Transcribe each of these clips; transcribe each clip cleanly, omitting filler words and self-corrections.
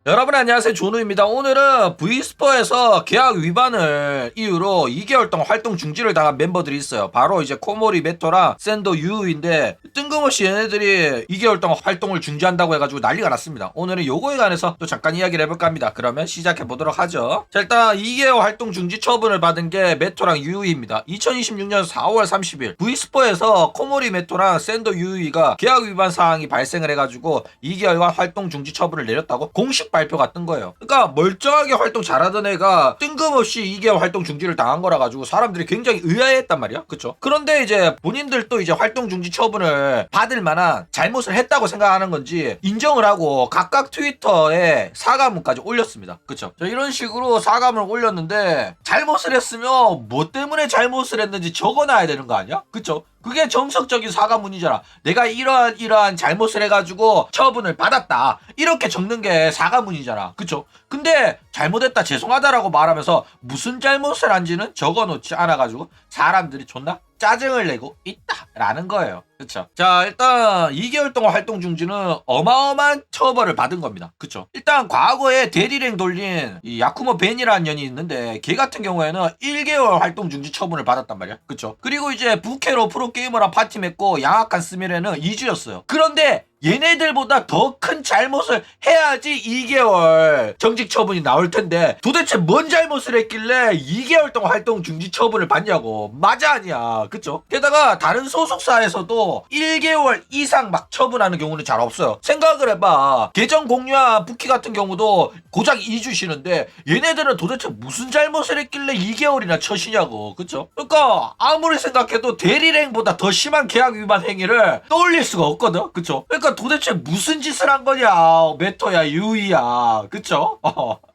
여러분 안녕하세요, 조누입니다. 오늘은 V스포에서 계약 위반을 이유로 2개월 동안 활동 중지를 당한 멤버들이 있어요. 바로 이제 코모리 메토랑 샌더 유우인데 뜬금없이 얘네들이 2개월 동안 활동을 중지한다고 해가지고 난리가 났습니다. 오늘은 요거에 관해서 또 잠깐 이야기를 해볼까 합니다. 그러면 시작해보도록 하죠. 자, 일단 2개월 활동 중지 처분을 받은 게 메토랑 유우입니다. 2026년 4월 30일 V스포에서 코모리 메토랑 샌더 유우가 계약 위반 사항이 발생을 해가지고 2개월간 활동 중지 처분을 내렸다고 공식 발표가 뜬 거예요. 그러니까 멀쩡하게 활동 잘하던 애가 뜬금없이 2개월 활동 중지를 당한 거라 가지고 사람들이 굉장히 의아해했단 말이야. 그쵸? 그런데 이제 본인들도 이제 활동 중지 처분을 받을 만한 잘못을 했다고 생각하는 건지 인정을 하고 각각 트위터에 사과문까지 올렸습니다. 그쵸? 자, 이런 식으로 사과문을 올렸는데 잘못을 했으면 뭐 때문에 잘못을 했는지 적어놔야 되는 거 아니야? 그쵸? 그게 정석적인 사과문이잖아. 내가 이러한 잘못을 해가지고 처분을 받았다, 이렇게 적는 게 사과문이잖아. 그쵸? 근데 잘못했다, 죄송하다라고 말하면서 무슨 잘못을 한지는 적어놓지 않아가지고 사람들이 존나 짜증을 내고 있다라는 거예요. 그쵸? 자, 일단 2개월 동안 활동 중지는 어마어마한 처벌을 받은 겁니다. 그쵸? 일단 과거에 대리랭 돌린 이 야쿠모 벤이라는 년이 있는데 걔 같은 경우에는 1개월 활동 중지 처분을 받았단 말이야. 그쵸? 그리고 이제 부캐로 프로게이머랑 파티 맺고 양악한 스미레는 2주였어요. 그런데 얘네들보다 더 큰 잘못을 해야지 2개월 정직 처분이 나올 텐데 도대체 뭔 잘못을 했길래 2개월 동안 활동 중지 처분을 받냐고. 맞아 아니야. 그쵸? 게다가 다른 소속사에서도 1개월 이상 막 처분하는 경우는 잘 없어요. 생각을 해봐. 계정 공유한 부키 같은 경우도 고작 2주 쉬는데 얘네들은 도대체 무슨 잘못을 했길래 2개월이나 처시냐고. 그쵸? 그러니까 아무리 생각해도 대리랭보다 더 심한 계약 위반 행위를 떠올릴 수가 없거든. 그쵸? 그러니까 도대체 무슨 짓을 한 거냐, 메토야 유이야. 그쵸?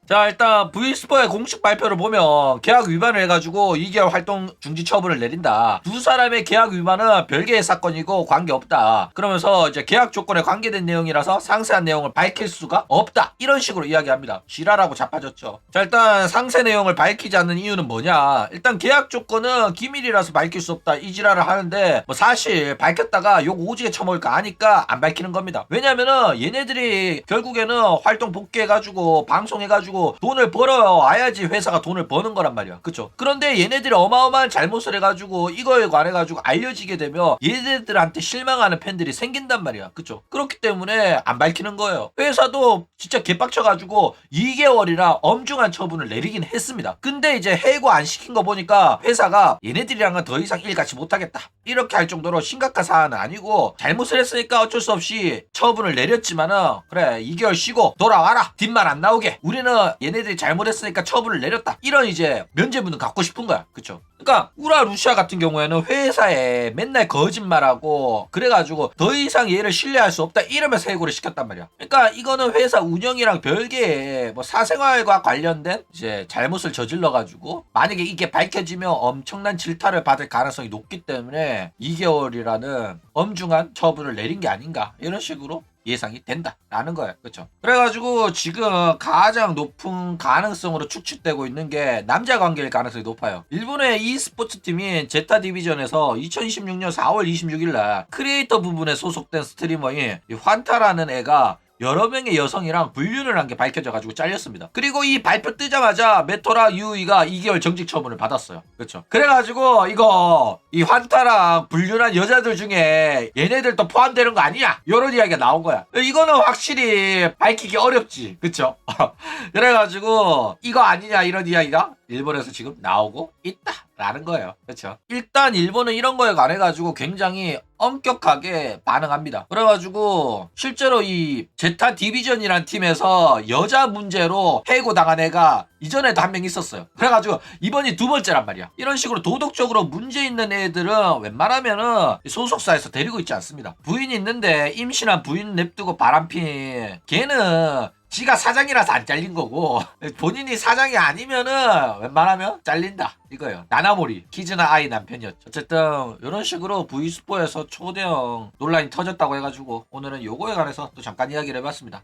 자, 일단 V스포의 공식 발표를 보면 계약 위반을 해가지고 2개월 활동 중지 처분을 내린다. 두 사람의 계약 위반은 별개의 사건이고 관계없다. 그러면서 이제 계약 조건에 관계된 내용이라서 상세한 내용을 밝힐 수가 없다, 이런 식으로 이야기합니다. 지랄하고 자빠졌죠. 자, 일단 상세 내용을 밝히지 않는 이유는 뭐냐. 일단 계약 조건은 기밀이라서 밝힐 수 없다, 이 지랄을 하는데 뭐 사실 밝혔다가 욕 오지게 처먹을 거 아니까 안 밝히는 겁니다. 왜냐면은 얘네들이 결국에는 활동 복귀해가지고 방송해가지고 돈을 벌어와야지 회사가 돈을 버는 거란 말이야. 그쵸? 그런데 얘네들이 어마어마한 잘못을 해가지고 이거에 관해가지고 알려지게 되면 얘네들한테 실망하는 팬들이 생긴단 말이야. 그쵸? 그렇기 때문에 안 밝히는 거예요. 회사도 진짜 개빡쳐가지고 2개월이나 엄중한 처분을 내리긴 했습니다. 근데 이제 해고 안 시킨 거 보니까 회사가 얘네들이랑은 더 이상 일 같이 못하겠다, 이렇게 할 정도로 심각한 사안은 아니고 잘못을 했으니까 어쩔 수 없이 처분을 내렸지만은 그래 2개월 쉬고 돌아와라, 뒷말 안 나오게, 우리는 얘네들이 잘못했으니까 처분을 내렸다, 이런 이제 면죄부는 갖고 싶은 거야. 그쵸? 그러니까 우라 루시아 같은 경우에는 회사에 맨날 거짓말하고 그래가지고 더 이상 얘를 신뢰할 수 없다, 이러면서 해고를 시켰단 말이야. 그러니까 이거는 회사 운영이랑 별개의 뭐 사생활과 관련된 이제 잘못을 저질러가지고 만약에 이게 밝혀지면 엄청난 질타를 받을 가능성이 높기 때문에 2개월이라는 엄중한 처분을 내린 게 아닌가, 이런 식으로 예상이 된다라는 거예요. 그렇죠? 그래가지고 지금 가장 높은 가능성으로 추측되고 있는 게 남자 관계일 가능성이 높아요. 일본의 e스포츠 팀인 제타 디비전에서 2026년 4월 26일날 크리에이터 부분에 소속된 스트리머인 환타라는 애가 여러 명의 여성이랑 불륜을 한 게 밝혀져가지고 잘렸습니다. 그리고 이 발표 뜨자마자 메토라 유이가 2개월 정직 처분을 받았어요. 그렇죠? 그래가지고 이거 이 환타랑 불륜한 여자들 중에 얘네들도 포함되는 거 아니냐, 이런 이야기가 나온 거야. 이거는 확실히 밝히기 어렵지. 그쵸? 그래가지고 이거 아니냐, 이런 이야기가 일본에서 지금 나오고 있다라는 거예요. 그렇죠? 일단 일본은 이런 거에 관해가지고 굉장히 엄격하게 반응합니다. 그래가지고 실제로 이 제타 디비전이란 팀에서 여자 문제로 해고당한 애가 이전에도 한 명 있었어요. 그래가지고 이번이 두 번째란 말이야. 이런 식으로 도덕적으로 문제 있는 애들은 웬만하면은 소속사에서 데리고 있지 않습니다. 부인이 있는데 임신한 부인 냅두고 바람핀 걔는 지가 사장이라서 안 잘린 거고, 본인이 사장이 아니면은 웬만하면 잘린다, 이거예요. 나나모리 키즈나 아이 남편이었죠. 어쨌든 이런 식으로 V스포에서 초대형 논란이 터졌다고 해가지고 오늘은 요거에 관해서 또 잠깐 이야기를 해봤습니다.